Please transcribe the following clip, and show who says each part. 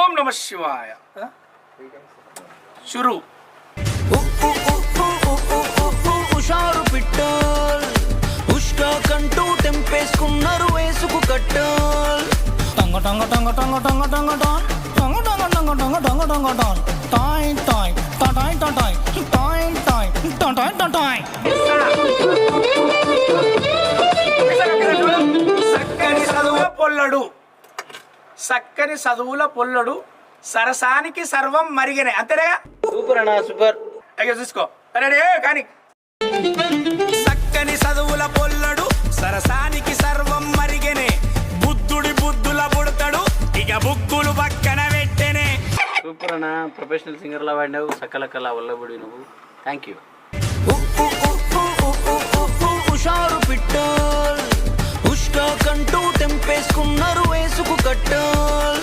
Speaker 1: ఓం నమ శివాయ. శురు.
Speaker 2: హుషారు పిట్టోల్ ఉష్కా కంటూ తెంపేసుకున్నారు వేసుకు కట్టోల్ టంగ టంగ టంగ టంగ టంగ టంగ టాన్ టంగ టంగ టంగ టంగ టంగ టంగ టాన్ టాయ్ టాయ్ టాయ్ టాయ్ టాయ్ టాయ్ టాయ్ టాయ్.
Speaker 1: చక్కని చదువుల పొల్లడు, చక్కని చదువుల పొల్లడు, సరసానికి సర్వం మరిగిన. అంతేగా?
Speaker 3: సూపర్ అన్నా, సూపర్.
Speaker 1: అయ్యో చూసుకో రెడీ కానీ. చక్కని చదువుల పొల్లడు, సరసానికి సర్వం మరిగెనే, బుద్ధుడి బుద్ధుల బుడతాడు, ఇక బుక్కులు పక్కన పెట్టెనే.
Speaker 3: సూపర్ అన్నా, ప్రొఫెషనల్ సింగర్ లా వాడినావు, సకల కళ వల్లబడి నువ్వు. Thank you.
Speaker 2: హుషారు పిట్టోల్ ఉష్కా కంటూ తెంపేసుకున్నారు వేసుకు కట్టోల్